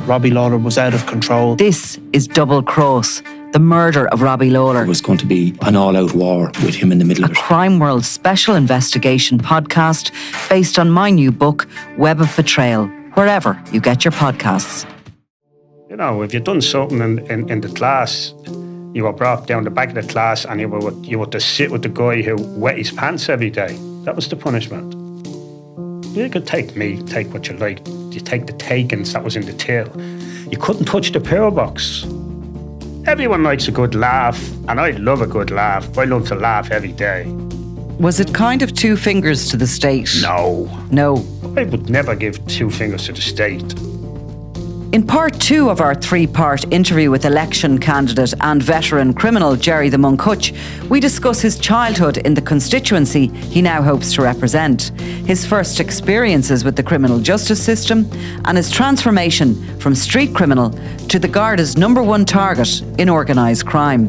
Robbie Lawler was out of control. This is Double Cross, the murder of Robbie Lawler. It was going to be an all-out war with him in the middle of it. A Crime World special investigation podcast based on my new book, Web of Betrayal, wherever you get your podcasts. You know, if you'd done something in the class, you were brought down the back of the class and you were to sit with the guy who wet his pants every day. That was the punishment. You could take what you liked. You take the takings that was in the till. You couldn't touch the pill box. Everyone likes a good laugh, and I love a good laugh. I love to laugh every day. Was it kind of two fingers to the state? No. I would never give two fingers to the state. In part 2 of our 3-part interview with election candidate and veteran criminal Jerry the Monk Hutch, we discuss his childhood in the constituency he now hopes to represent, his first experiences with the criminal justice system, and his transformation from street criminal to the Garda's #1 target in organised crime.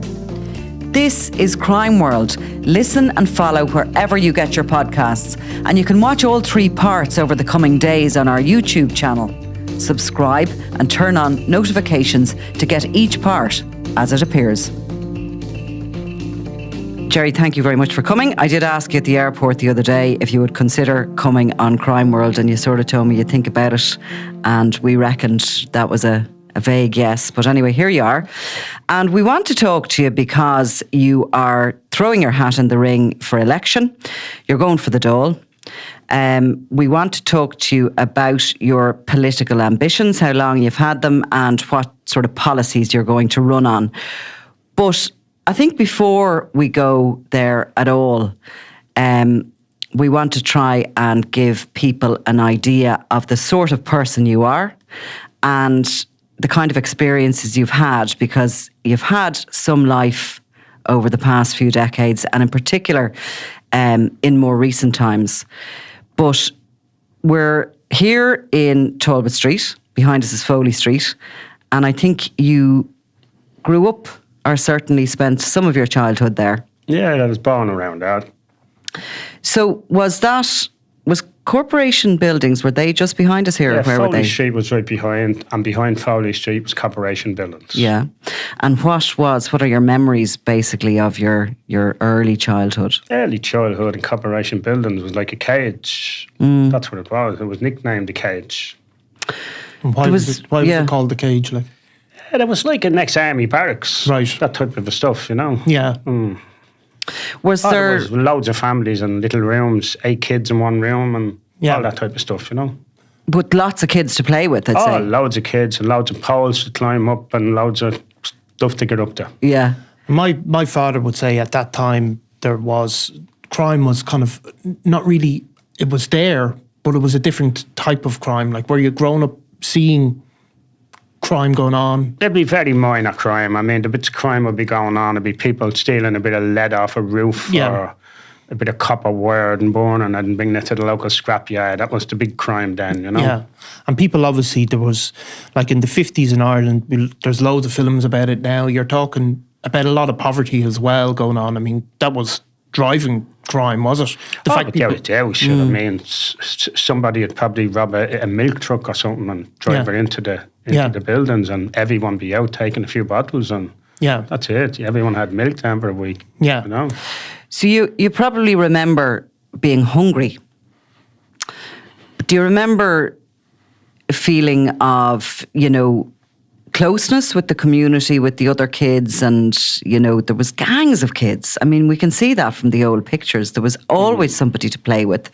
This is Crime World. Listen and follow wherever you get your podcasts, and you can watch all 3 parts over the coming days on our YouTube channel. Subscribe and turn on notifications to get each part as it appears. Jerry, thank you very much for coming. I did ask you at the airport the other day if you would consider coming on Crime World, and you sort of told me you'd think about it, and we reckoned that was a vague yes. But anyway, here you are. And we want to talk to you because you are throwing your hat in the ring for election. You're going for the Dáil. We want to talk to you about your political ambitions, how long you've had them, and what sort of policies you're going to run on. But I think before we go there at all, we want to try and give people an idea of the sort of person you are and the kind of experiences you've had, because you've had some life over the past few decades, and in particular in more recent times. But we're here in Talbot Street. Behind us is Foley Street. And I think you grew up, or certainly spent some of your childhood there. Yeah, I was born around that. So was Corporation Buildings, were they just behind us here? Yeah, or where were they? Foley Street was right behind, and behind Foley Street was Corporation Buildings. Yeah. And what are your memories basically of your early childhood? Early childhood in Corporation Buildings was like a cage. That's what it was. It was nicknamed the cage. And why was it called the cage? Like? Yeah, it was like an ex-army barracks. Right. That type of stuff, you know. Yeah. There was loads of families and little rooms, 8 kids in one room, and all that type of stuff, you know. With lots of kids to play with, I'd say. Loads of kids and loads of poles to climb up and loads of stuff to get up there. Yeah. My father would say at that time crime was kind of not really, it was there, but it was a different type of crime. Like, were you grown up seeing crime going on? There'd be very minor crime. I mean, the bits of crime would be going on. There'd be people stealing a bit of lead off a roof or a bit of copper wire and burning and bringing it to the local scrapyard. That was the big crime then, you know. Yeah. And people, obviously, there was, like in the 50s in Ireland, there's loads of films about it now. You're talking about a lot of poverty as well going on. I mean, that was driving crime, was it? I mean, somebody would probably rob a milk truck or something and drive it into the buildings, and everyone be out taking a few bottles, and that's it. Everyone had milk time for a week. Yeah. You know? So you probably remember being hungry. Do you remember a feeling of, closeness with the community, with the other kids, and, there was gangs of kids. I mean, we can see that from the old pictures. There was always somebody to play with.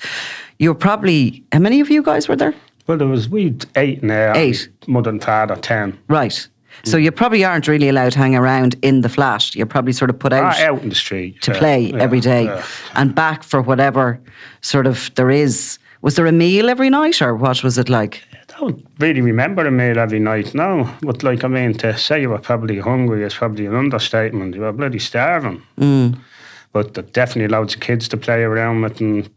You were probably, how many of you guys were there? Well, we 8 in there. 8. Mother and father, 10. Right. So you probably aren't really allowed to hang around in the flat. You're probably sort of put out in the street to play every day and back for whatever sort of there is. Was there a meal every night, or what was it like? I don't really remember a meal every night, no. But to say you were probably hungry is probably an understatement. You were bloody starving. But there definitely loads of kids to play around with, and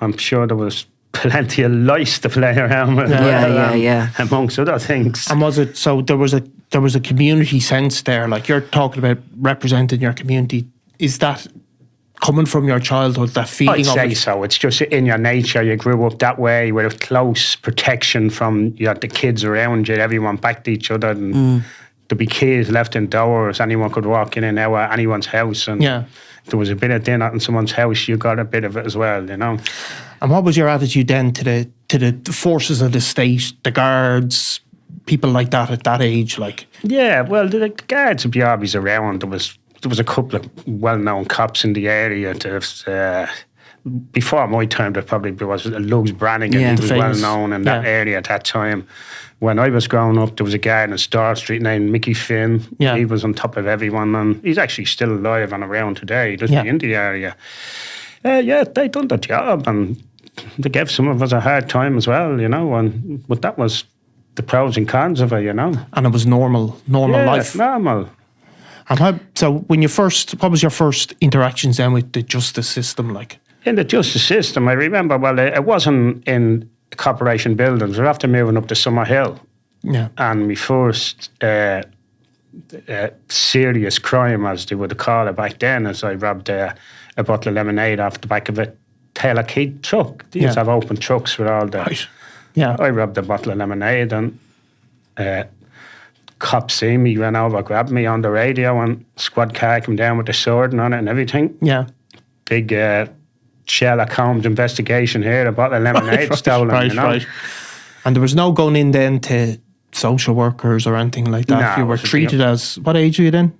I'm sure there was plenty of lice to play around with. Yeah. Amongst other things. And was it, so there was a community sense there, like you're talking about representing your community. Is that coming from your childhood, that feeling I'd of say it? so. It's just in your nature. You grew up that way with close protection from the kids around you. Everyone backed each other, and there'd be keys left indoors. Anyone could walk in and out of anyone's house. And Yeah. if there was a bit of dinner in someone's house, you got a bit of it as well, you know. And what was your attitude then to the forces of the state, the guards, people like that at that age? Like, Yeah, well, the guards would be always around. There was a couple of well-known cops in the area. Before my time, there probably was Lugs Brannigan. Yeah, He was famous. well-known in that Yeah. area at that time. When I was growing up, there was a guy in Star Street named Mickey Finn. Yeah. He was on top of everyone, and he's actually still alive and around today. He doesn't Yeah. be in the area. Yeah, they done the job, and they gave some of us a hard time as well, you know. But that was the pros and cons of it, you know. and it was normal Yeah, life. normal. And what was your first interactions then with the justice system like? In the justice system, I remember, it wasn't in corporation buildings. We were after moving up to Summer Hill. Yeah. And my first serious crime, as they would call it back then, is I robbed a bottle of lemonade off the back of a Taylor Keith truck. They used to Yeah. have open trucks with all the... Right. Yeah. I robbed a bottle of lemonade, and cops see me, ran over, grabbed me on the radio, and squad car came down with the sword and on it and everything. Yeah. Big Sherlock Holmes investigation here, a bottle of lemonade stolen, you know. Right. And there was no going in then to social workers or anything like that. No, You it were was treated as, what age were you then?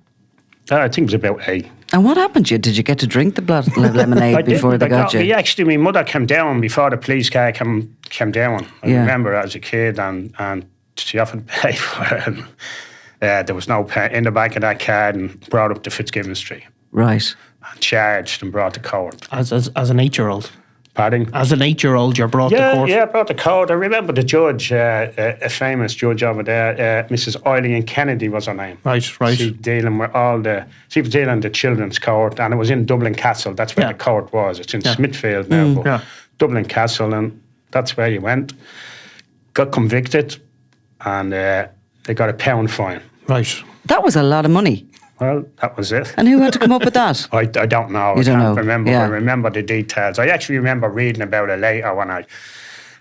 I think it was about 8. And what happened to you? Did you get to drink the bottle of lemonade before they got you? Actually, my mother came down before the police car came down. I Yeah. remember as a kid, and she offered to pay for it. And, there was no pay in the back of that car, and brought up to Fitzgibbon Street, Right. and charged and brought to court. As an 8-year-old. Pardon? As an 8-year-old, you're brought to court. Yeah, brought to court. I remember the judge, a famous judge over there, Mrs. Eileen Kennedy was her name. Right. She dealing with she was dealing the children's court, and it was in Dublin Castle. That's where Yeah. the court was. It's in Yeah. Smithfield now, but yeah. Dublin Castle, and that's where you went. Got convicted, and they got a £1 fine. Right. That was a lot of money. Well, that was it. And who had to come up with that? I don't know. You I don't can't know. remember. Yeah. I remember the details. I actually remember reading about it later when I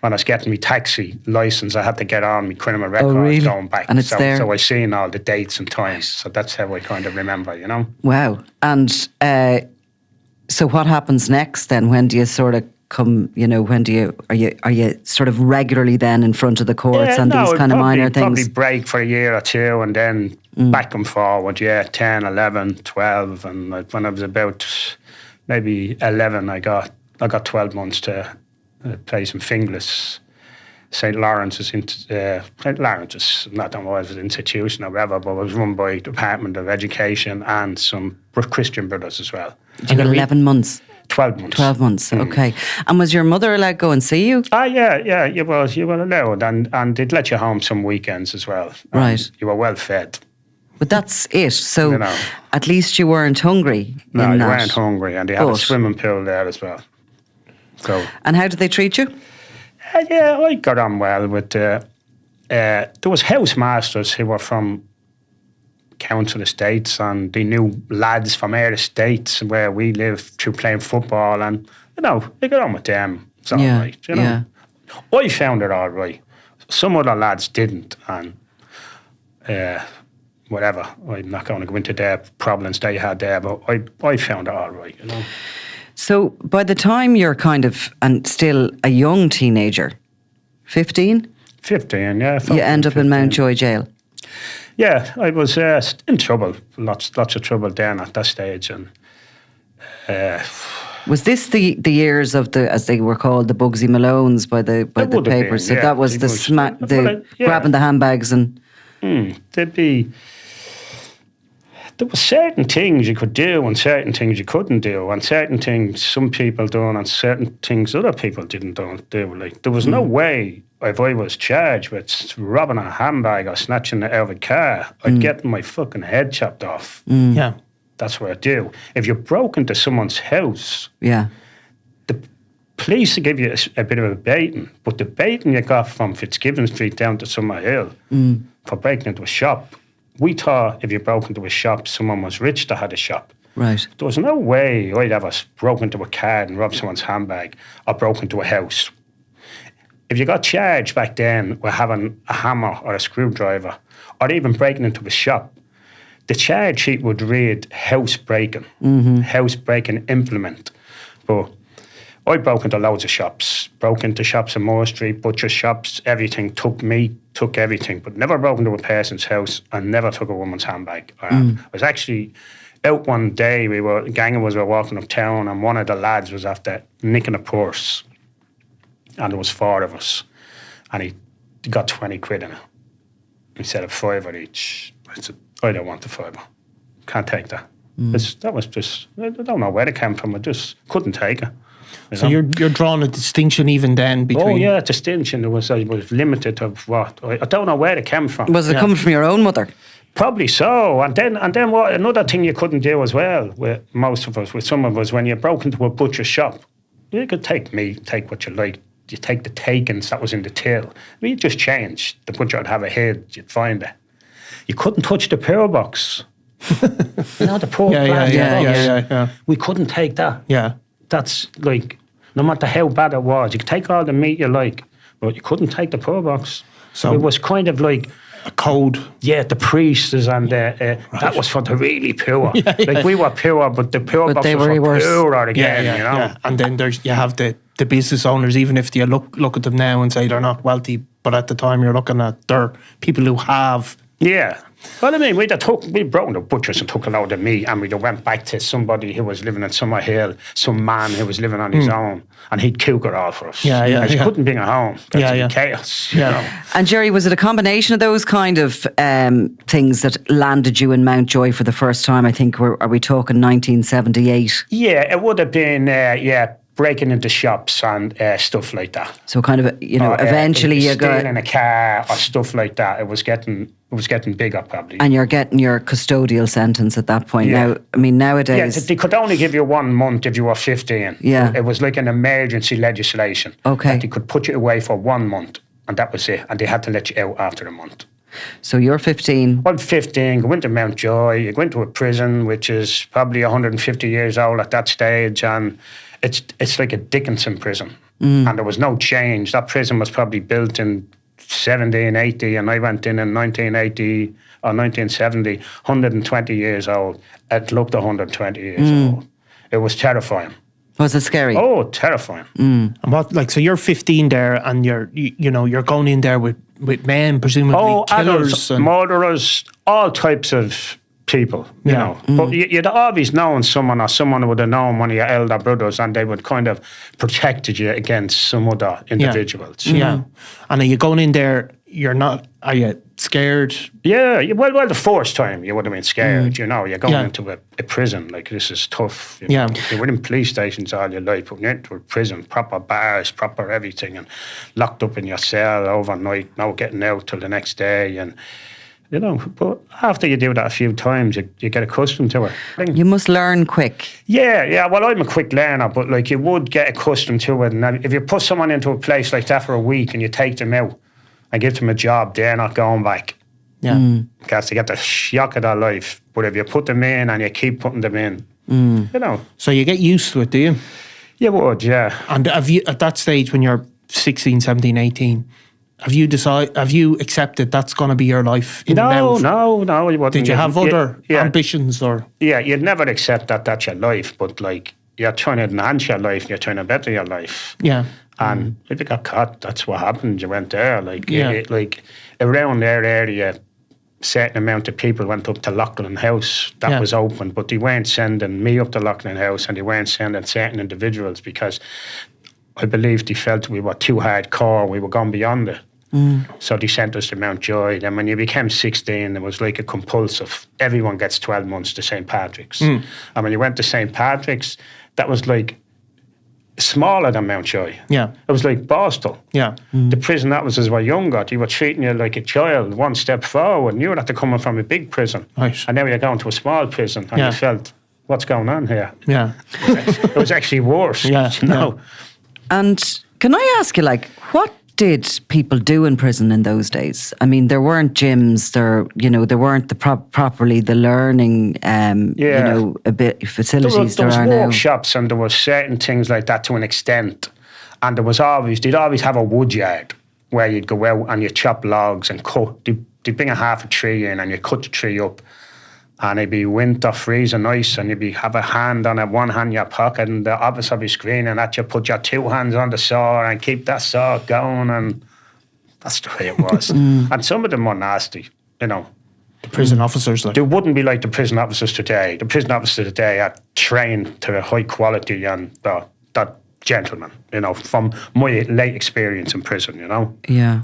was getting my taxi license. I had to get on my criminal records really? going back. And it's there? So I seen all the dates and times. So that's how I kind of remember, you know. Wow. And so what happens next then? When do you sort of come, are you sort of regularly then in front of the courts and these kind of minor things? Probably break for a year or two, and then back and forward, 10, 11, 12. And when I was about maybe 11, I got 12 months to play some Finglas. St. Lawrence's, not that was an institution or whatever, but it was run by Department of Education and some Christian brothers as well. You got 11 months. 12 months. 12 months, okay. And was your mother allowed to go and see you? Yeah, you were allowed, and they'd let you home some weekends as well. And Right. you were well fed. But that's it. So You know. at least you weren't hungry No, in you that. weren't hungry, and they had a But- swimming pool there as well. So And how did they treat you? yeah, I got on well with. There was housemasters who were from council estates, and they knew lads from our estates where we lived through playing football, and they got on with them. It's all Yeah, right, you know. I found it all right. Some other lads didn't, and whatever. I'm not going to go into their problems they had there, but I found it all right, you know. So by the time you're kind of, and still a young teenager, 15, 15, yeah. you end up in 15. Mountjoy Jail. Yeah, I was in trouble, lots of trouble then at that stage, and Was this the years of the, as they were called, the Bugsy Malones by the It would have papers? been, So yeah, that was they the must- well, yeah. grabbing the handbags and there'd be. There were certain things you could do and certain things you couldn't do, and certain things some people done and certain things other people didn't do. Like there was no way if I was charged with robbing a handbag or snatching it out of a car, I'd get my fucking head chopped off. Yeah. That's what I'd do. If you broke into someone's house, yeah. the police will give you a bit of a baiting, but the baiting you got from Fitzgibbon Street down to Summer Hill for breaking into a shop, we thought if you broke into a shop, someone was rich that had a shop. Right. There was no way I'd ever broke into a car and robbed someone's handbag or broke into a house. If you got charged back then with having a hammer or a screwdriver or even breaking into a shop, the charge sheet would read house breaking implement. But I broke into loads of shops, broke into shops in Moore Street, butcher shops, everything, took meat, took everything, but never broke into a person's house and never took a woman's handbag. I was actually out one day, a gang of us were walking uptown and one of the lads was after nicking a purse and there was 4 of us and he got 20 quid in it. He said a £5 each. I said, I don't want the £5. Can't take that. That was just, I don't know where it came from, I just couldn't take it. So you're drawing a distinction even then between... Oh yeah, distinction. It was limited of what? I don't know where it came from. Was it coming from your own mother? Probably so. And then what? Another thing you couldn't do as well with most of us, with some of us, when you broke into a butcher shop, you could take meat, take what you like. You take the takings that was in the till. I mean, you just changed. The butcher would have a head, you'd find it. You couldn't touch the power box. You know, the poor plastic box. Yeah. We couldn't take that. Yeah. That's like, no matter how bad it was, you could take all the meat you like, but you couldn't take the poor box. So it was kind of like a code. Yeah, the priests and that was for the really poor. Like we were poor, but the poor box they was were for worse. poorer again. You know. Yeah. And then you have the business owners. Even if you look at them now and say they're not wealthy, but at the time you're looking at they're people who have. Yeah. Well, I mean, we broke into butchers and took a load of meat and we went back to somebody who was living in Summer Hill, some man who was living on his own, and he'd cook it all for us. You couldn't bring it home. That's chaos. You know? And Jerry, was it a combination of those kind of things that landed you in Mountjoy for the first time? I think, are we talking 1978? Yeah, it would have been, breaking into shops and stuff like that. So kind of, eventually you got... stealing a car or stuff like that. It was getting bigger probably. And you're getting your custodial sentence at that point. Yeah. Now, I mean, nowadays... Yeah, they could only give you 1 month if you were 15. Yeah. It was like an emergency legislation. Okay. That they could put you away for 1 month and that was it. And they had to let you out after a month. So you're 15. I'm 15, go into Mountjoy, you go into a prison which is probably 150 years old at that stage, and it's like a Dickinson prison. And there was no change. That prison was probably built in 1780 and I went in 1980 or 1970, 120 years old. It looked 120 years old. It was terrifying. Was it scary? Oh, terrifying. And so you're 15 there and you're going in there with men, presumably killers adults, and murderers, all types of people, you know. But you'd always known someone, or someone would have known one of your elder brothers, and they would kind of protected you against some other individuals. Yeah. And are you going in there, are you scared? Yeah, well, the first time you would have been scared, you know. You're going into a prison, like this is tough. You know? You were in police stations all your life, but you're into a prison, proper bars, proper everything, and locked up in your cell overnight, no getting out till the next day, and you know, but after you do that a few times, you get accustomed to it. You must learn quick. Yeah. Well, I'm a quick learner, but like you would get accustomed to it. And if you put someone into a place like that for a week and you take them out and give them a job, they're not going back. Yeah. Because they get the shock of their life. But if you put them in and you keep putting them in, you know. So you get used to it, do you? You would, yeah. And have you, at that stage when you're 16, 17, 18, have you accepted that's going to be your life? No, you wouldn't. Did you have other ambitions or? Yeah, you'd never accept that that's your life, but like you're trying to enhance your life, you're trying to better your life. Yeah. And if you got caught, that's what happened. You went there. Like, like around their area, certain amount of people went up to Loughlin House. That was open, but they weren't sending me up to Loughlin House and they weren't sending certain individuals because I believe they felt we were too hardcore, we were gone beyond it. So they sent us to Mountjoy. Then when you became 16, it was like a compulsive. Everyone gets 12 months to St. Patrick's. And when you went to St. Patrick's, that was like smaller than Mountjoy. Yeah. It was like Boston. Yeah. The prison officers were younger. They were treating you like a child, one step forward. And you were after coming from a big prison. Right. And now you're going to a small prison. And you felt, what's going on here? Yeah. It was actually worse. Yeah. You know? And can I ask you, like, what did people do in prison in those days? I mean, there weren't gyms, there weren't properly the learning, a bit facilities There was are now. workshops and there was certain things like that to an extent. And they'd always have a wood yard where you'd go out and you'd chop logs and cut. They'd bring a half a tree in and you'd cut the tree up. And it'd be winter, freezing ice, and you'd have a hand on it, one hand in your pocket and the opposite of your screen, and that you put your two hands on the saw and keep that saw going, and that's the way it was. And some of them were nasty, The prison officers, They wouldn't be like the prison officers today. The prison officers today are trained to a high quality and that gentleman, from my late experience in prison, Yeah.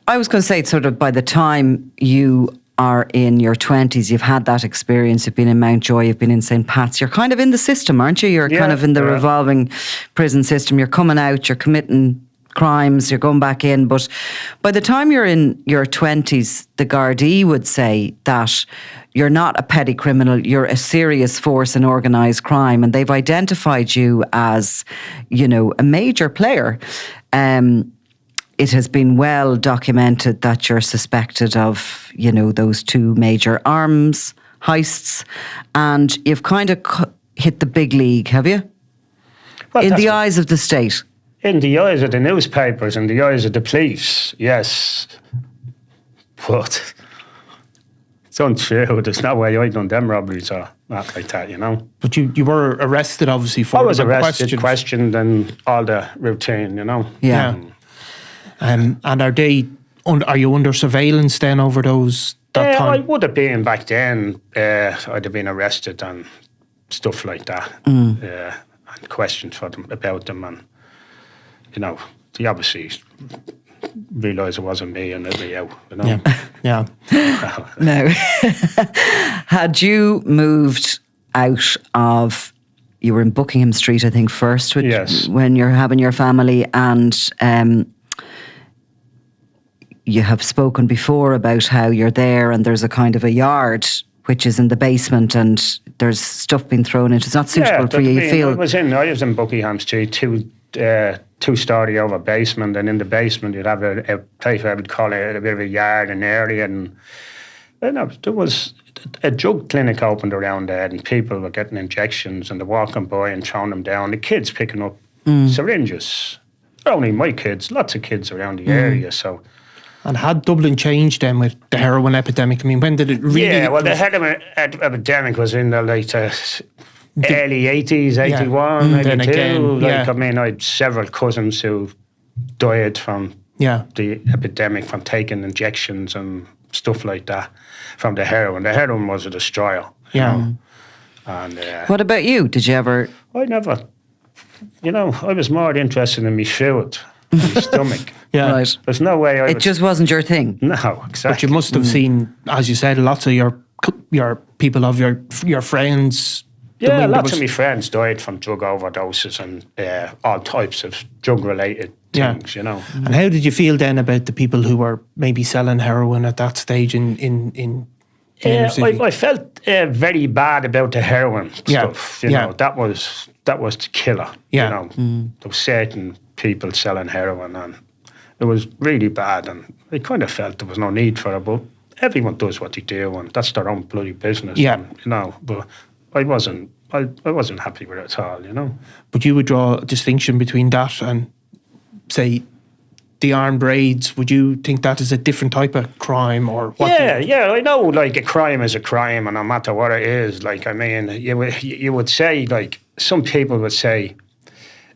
I was going to say, sort of by the time you are in your 20s, you've had that experience, you've been in Mountjoy, you've been in St. Pat's, you're kind of in the system, aren't you? You're kind of in the revolving prison system. You're coming out, you're committing crimes, you're going back in. But by the time you're in your 20s, the Gardaí would say that you're not a petty criminal, you're a serious force in organised crime. And they've identified you as, a major player. It has been well documented that you're suspected of, those two major arms heists, and you've kind of hit the big league, have you? Well, in the eyes of the state. In the eyes of the newspapers, in the eyes of the police, yes. But it's untrue. There's no way I'd done them robberies or not like that, But you were arrested, obviously, for I was arrested, questioned, and all the routine, Yeah. And are you under surveillance then over that time? I would have been back then. I'd have been arrested and stuff like that, and questioned about them, and they obviously realised it wasn't me, and they'd be out. Yeah. No. Had you moved out of? You were in Buckingham Street, I think, first, yes, when you're having your family, and you have spoken before about how you're there and there's a kind of a yard which is in the basement and there's stuff being thrown into. It's not suitable for you. You feel. I was in Buckingham Street, two-story over basement, and in the basement you'd have a place where I would call it a bit of a yard, an area, and there was a drug clinic opened around there, and people were getting injections and they're walking by and throwing them down. The kids picking up syringes. Not only my kids, lots of kids around the area. So. And had Dublin changed then with the heroin epidemic? I mean, when did it really... Yeah, well, the heroin epidemic was in the early 80s, 81, 82. Again, I had several cousins who died from the epidemic, from taking injections and stuff like that, from the heroin. The heroin was a destroyer. Yeah. And what about you? Did you ever... I never... I was more interested in my food, my stomach. Yeah. Right. There's no way It just wasn't your thing. No, exactly. But you must have seen, as you said, lots of your people of your friends. Yeah, lots of my friends died from drug overdoses and all types of drug-related things, And how did you feel then about the people who were maybe selling heroin at that stage in inner city? I felt very bad about the heroin stuff. That was the killer. Yeah. There were certain people selling heroin, and it was really bad, and I kind of felt there was no need for it, but everyone does what they do, and that's their own bloody business. Yeah. And, but I wasn't happy with it at all, But you would draw a distinction between that and, say, the armed raids. Would you think that is a different type of crime, or what? Yeah, I know, a crime is a crime, and no matter what it is, you would say, some people would say,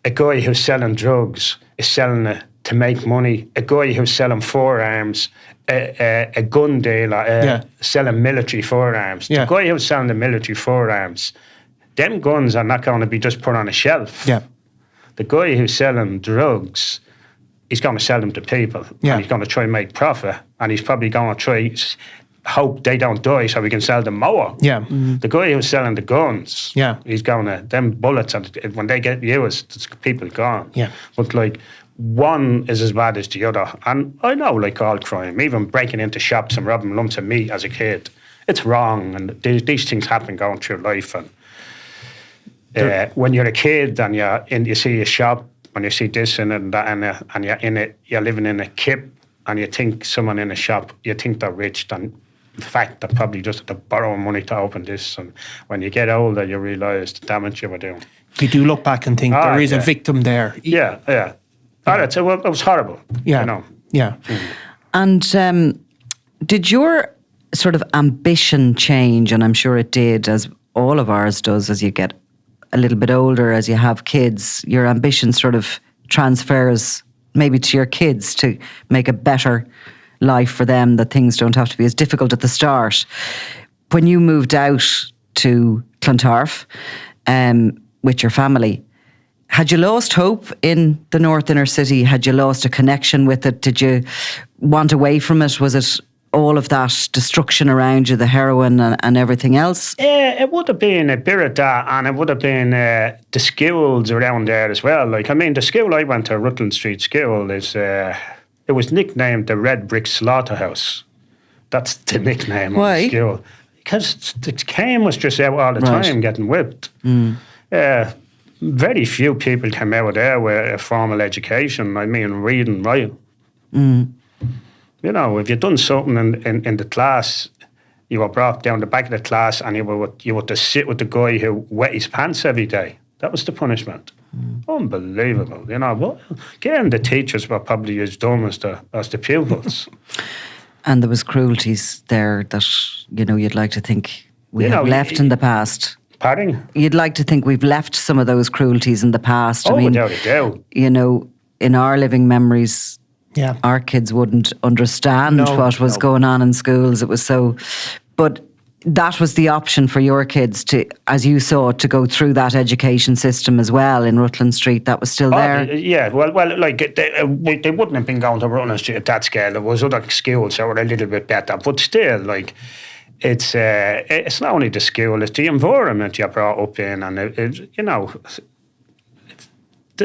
a guy who's selling drugs is selling it to make money. A guy who's selling forearms, a gun dealer, selling military forearms. The guy who's selling the military forearms, them guns are not going to be just put on a shelf. Yeah. The guy who's selling drugs, he's going to sell them to people. Yeah. And he's going to try and make profit. And he's probably going to hope they don't die so we can sell them more. Yeah. The guy who's selling the guns, he's going to, them bullets, and when they get used, people gone. Yeah. But one is as bad as the other. And I know, all crime, even breaking into shops and robbing lumps of meat as a kid, it's wrong. And these things happen going through life. And when you're a kid and you see a shop when you see this and that, and you're in it, you're living in a kip, and you think someone in a shop, you think they're rich, then in fact they're probably just borrowing money to open this. And when you get older, you realise the damage you were doing. You do look back and think there is a victim there. Yeah. It was horrible. Yeah, you know. Yeah. And did your sort of ambition change? And I'm sure it did, as all of ours does, as you get a little bit older, as you have kids, your ambition sort of transfers maybe to your kids to make a better life for them, that things don't have to be as difficult at the start. When you moved out to Clontarf with your family, had you lost hope in the North Inner City? Had you lost a connection with it? Did you want away from it? Was it all of that destruction around you, the heroin and everything else? It would have been a bit of that, and it would have been the schools around there as well. Like, I mean, the school I went to, Rutland Street School, is it was nicknamed the Red Brick Slaughterhouse. That's the nickname of the school. Because the cane was just out all the time getting whipped. Very few people came out of there with a formal education. I mean, reading, writing. You know, if you'd done something in the class, you were brought down the back of the class and you were to sit with the guy who wet his pants every day. That was the punishment. Unbelievable. You know, well, again, the teachers were probably as dumb as the pupils. And there was cruelties there that, you know, you'd like to think we have left in the past. Pardon? You'd like to think we've left some of those cruelties in the past. Oh, I mean, without a doubt. You know, in our living memories, Yeah. our kids wouldn't understand what was going on in schools. It was so, but that was the option for your kids to, as you saw, to go through that education system as well in Rutland Street. That was still there. Yeah, well, like they wouldn't have been going to Rutland Street at that scale. There was other schools that were a little bit better, but still, like, it's not only the school; it's the environment you're brought up in, and you know,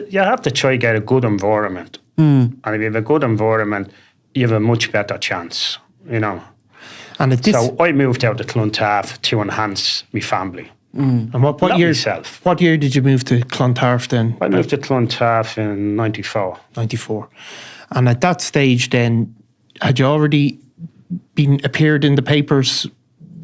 you have to try to get a good environment. And if you have a good environment, you have a much better chance, you know. And so I moved out to Clontarf to enhance my family. And what year? Myself. What year did you move to Clontarf then? I moved to Clontarf in 94. 94. And at that stage then, had you already appeared in the papers?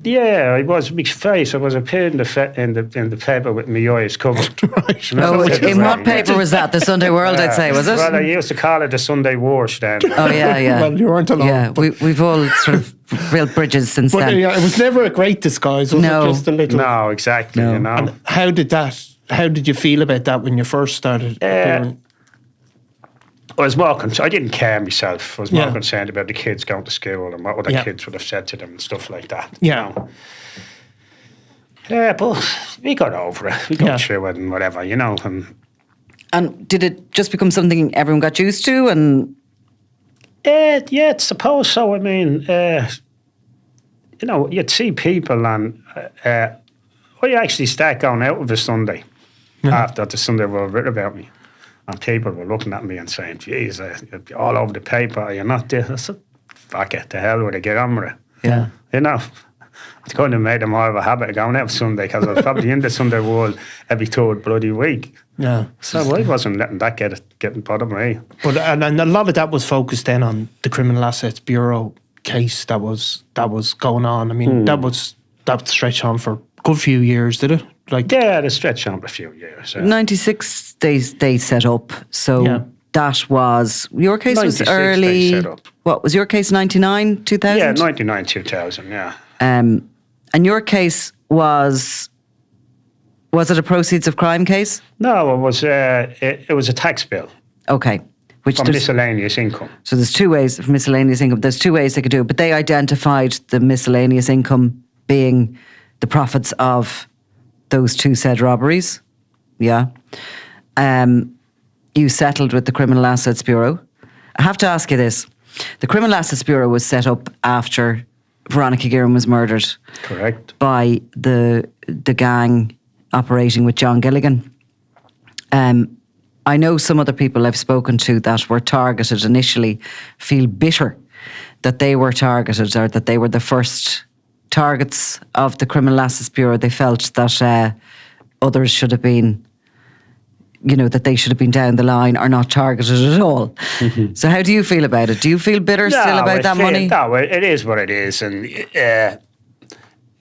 Yeah, I was. My face. I was appearing in the paper with my eyes covered. Right. Oh, in what paper was that? The Sunday World, I'd say, was it? Well, I used to call it the Sunday Wash then. Oh yeah. Well, you weren't alone. Yeah, we've all sort of built bridges since But then. it was never a great disguise, was it? Just a little. No, exactly. No. You know. And how did you feel about that when you first started? appearing? I was more concerned. I didn't care myself. I was more concerned about the kids going to school and what other kids would have said to them and stuff like that. Yeah. You know? Yeah, but we got over it. We got through it and whatever, you know. And did it just become something everyone got used to? And yeah, I suppose so. I mean, you know, you'd see people and I actually started going out of a Sunday after the Sunday World wrote about me. And people were looking at me and saying, geez, you're all over the paper, you're not this. I said, fuck it, the hell with it, get on with it. Yeah. You know, it kind of made them more of a habit of going out Sunday because I was probably in the Sunday World every third bloody week. Yeah. So I wasn't letting that getting part of me. But and a lot of that was focused then on the Criminal Assets Bureau case that was going on. I mean, that stretched on for a good few years, did it? Yeah, it stretched on for a few years. 96 they set up. So that was, your case was early. They set up. What was your case, 99, 2000? Yeah, 99, 2000, yeah. And your case was it a proceeds of crime case? No, it was a tax bill. Okay. Which from miscellaneous income. So there's two ways of miscellaneous income. There's two ways they could do it, but they identified the miscellaneous income being the profits of those two said robberies. Yeah. You settled with the Criminal Assets Bureau. I have to ask you this. The Criminal Assets Bureau was set up after Veronica Guerin was murdered. Correct. By the gang operating with John Gilligan. I know some other people I've spoken to that were targeted initially feel bitter that they were targeted or that they were the first targets of the Criminal Assets Bureau. They felt that others should have been that they should have been down the line or not targeted at all. Mm-hmm. So how do you feel about it? Do you feel bitter still about that money? No, it is what it is. And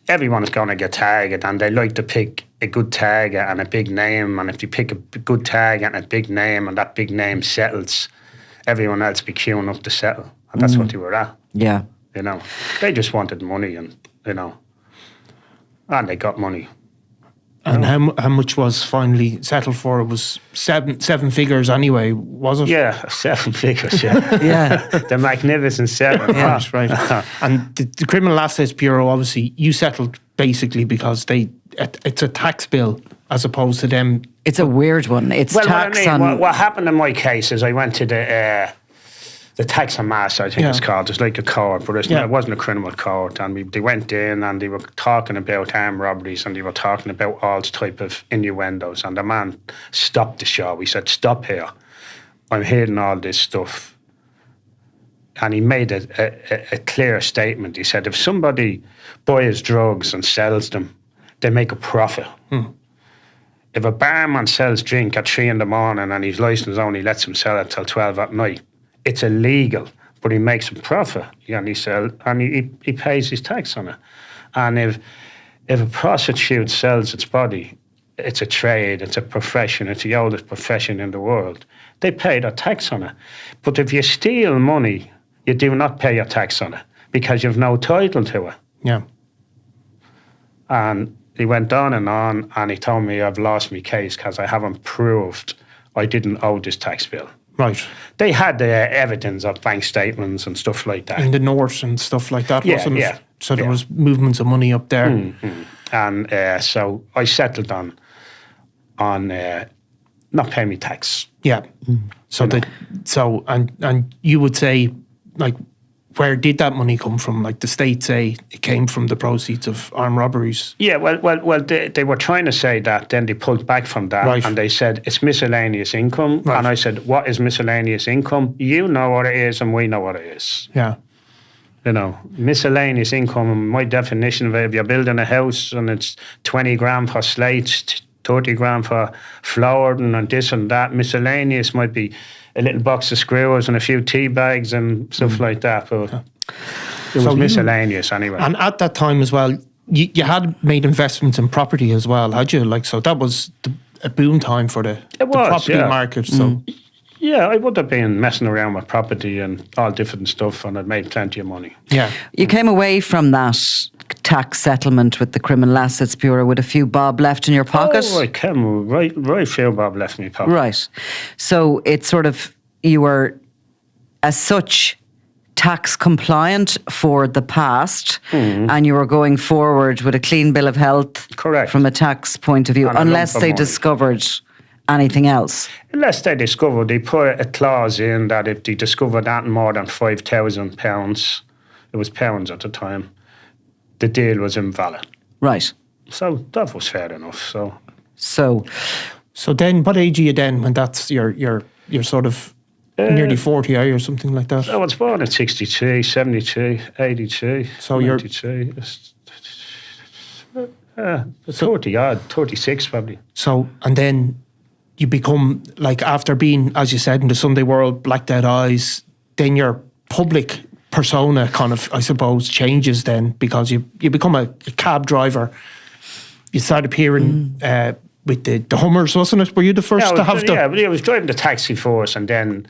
everyone's going to get targeted, and they like to pick a good target and a big name. And if you pick a good target and a big name, and that big name settles, everyone else be queuing up to settle. And that's what they were at. Yeah. They just wanted money, and and they got money. And how much was finally settled for? It was seven figures anyway, was it? Yeah, 7 figures, yeah. Yeah. The magnificent 7. Yeah, that's right. And the Criminal Assets Bureau, obviously, you settled basically because it's a tax bill as opposed to them. It's a weird one. It's tax on... What happened in my case is I went to the tax and master, I think it's called. It's like a court, but it wasn't a criminal court. And they went in and they were talking about armed robberies, and they were talking about all type of innuendos. And the man stopped the show. He said, "Stop here. I'm hearing all this stuff." And he made a clear statement. He said, if somebody buys drugs and sells them, they make a profit. If a barman sells drink at 3 a.m. and his license only lets him sell it till 12 at night, it's illegal, but he makes a profit, and he pays his tax on it. And if a prostitute sells its body, it's a trade, it's a profession, it's the oldest profession in the world. They pay their tax on it. But if you steal money, you do not pay your tax on it because you've no title to it. Yeah. And he went on, and he told me I've lost my case because I haven't proved I didn't owe this tax bill. Right. They had the evidence of bank statements and stuff like that. In the north and stuff like that, wasn't it? Yeah. So there was movements of money up there. And so I settled on not paying me tax. Yeah. So and you would say, like, where did that money come from? Like the state say it came from the proceeds of armed robberies. Yeah, well, they were trying to say that, then they pulled back from that, and they said it's miscellaneous income. Right. And I said, what is miscellaneous income? You know what it is, and we know what it is. Yeah. Miscellaneous income, my definition of it, if you're building a house and it's 20 grand for slates, 30 grand for flooring and this and that, miscellaneous might be a little box of screws and a few tea bags and stuff like that. But it was miscellaneous anyway. And at that time as well, you had made investments in property as well, had you? Like, so that was a boom time for the property market. So yeah, I would have been messing around with property and all different stuff, and I'd made plenty of money. Yeah. You came away from that tax settlement with the Criminal Assets Bureau with a few bob left in your pocket? Oh, I came right few bob left in my pocket. Right. So it's sort of, you were as such tax compliant for the past, and you were going forward with a clean bill of health. Correct. From a tax point of view, and unless they discovered anything else. Unless they discovered, they put a clause in that if they discovered that more than £5,000, it was pounds at the time, the deal was invalid. Right. So that was fair enough. So then, what age are you then when that's you're sort of nearly 40, are you, or something like that? I was born at 63, 72, 82, so 92. 30 odd, 36 probably. So, and then you become, like, after being, as you said, in the Sunday World, Black Dead Eyes, then your public persona kind of, I suppose, changes then, because you become a cab driver. You start appearing with the Hummers, wasn't it? Were you the first to have the... Yeah, I was driving the taxi force, and then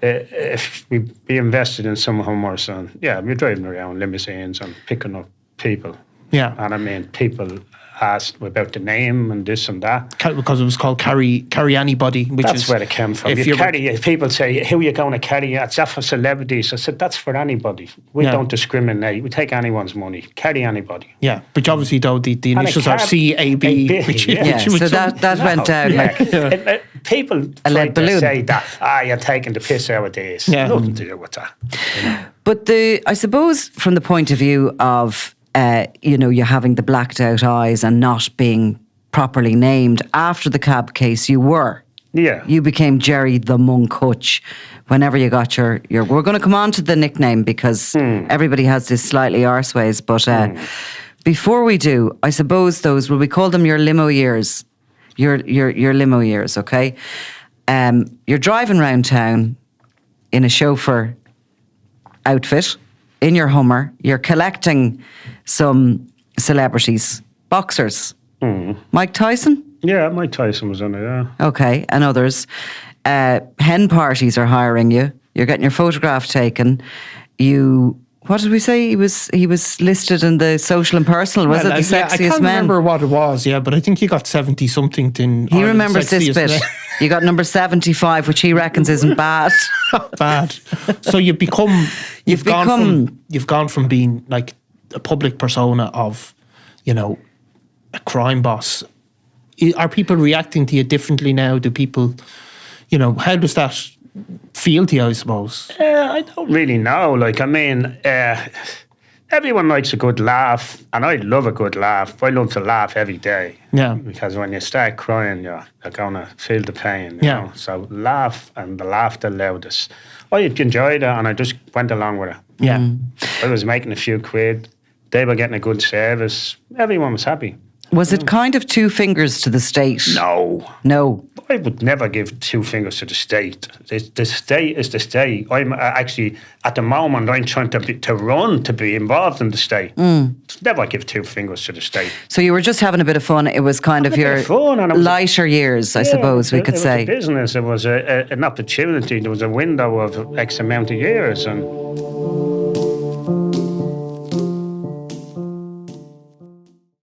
if we invested in some Hummers, and we're driving around limousines and picking up people. Yeah. And I mean, people asked about the name and this and that. Because it was called Carry Anybody, which that's where it came from. People say, who are you going to carry? It's that for celebrities. I said, that's for anybody. We don't discriminate. We take anyone's money. Carry anybody. Yeah, but obviously, though, the initials are CAB. So that went down. People try to say that, you're taking the piss out of this. Yeah. Nothing to do with that. But I suppose from the point of view of you having the blacked out eyes and not being properly named, after the cab case, you were. Yeah. You became Jerry the Monk Hutch whenever you got your we're going to come on to the nickname because everybody has this slightly arseways, but before we do, I suppose will we call them your limo years? your limo years, okay? You're driving around town in a chauffeur outfit, in your Hummer. You're collecting some celebrities, boxers. Mike Tyson? Yeah, Mike Tyson was on it, yeah. Okay, and others. Hen parties are hiring you. You're getting your photograph taken. What did we say? He was listed in the Social and Personal. Was it the sexiest I can't men? remember what it was, yeah, but I think he got 70 something. He remembers this bit. You got number 75, which he reckons isn't bad. Bad. So you've gone from being like a public persona of, a crime boss. Are people reacting to you differently now? Do people, how does that feel to you, I suppose? I don't really know. Like, I mean, everyone likes a good laugh, and I love a good laugh. I love to laugh every day. Yeah. Because when you start crying, you're going to feel the pain. You Yeah. know? So laugh, and the laughter loudest. I enjoyed it, and I just went along with it. Yeah. I was making a few quid. They were getting a good service. Everyone was happy. Was it kind of 2 fingers to the state? No. I would never give 2 fingers to the state. The state is the state. I'm actually, at the moment, I'm trying to be involved in the state. Never give 2 fingers to the state. So you were just having a bit of fun. It was kind of your lighter years, I suppose we could say. It was a business. It was an opportunity. There was a window of X amount of years. And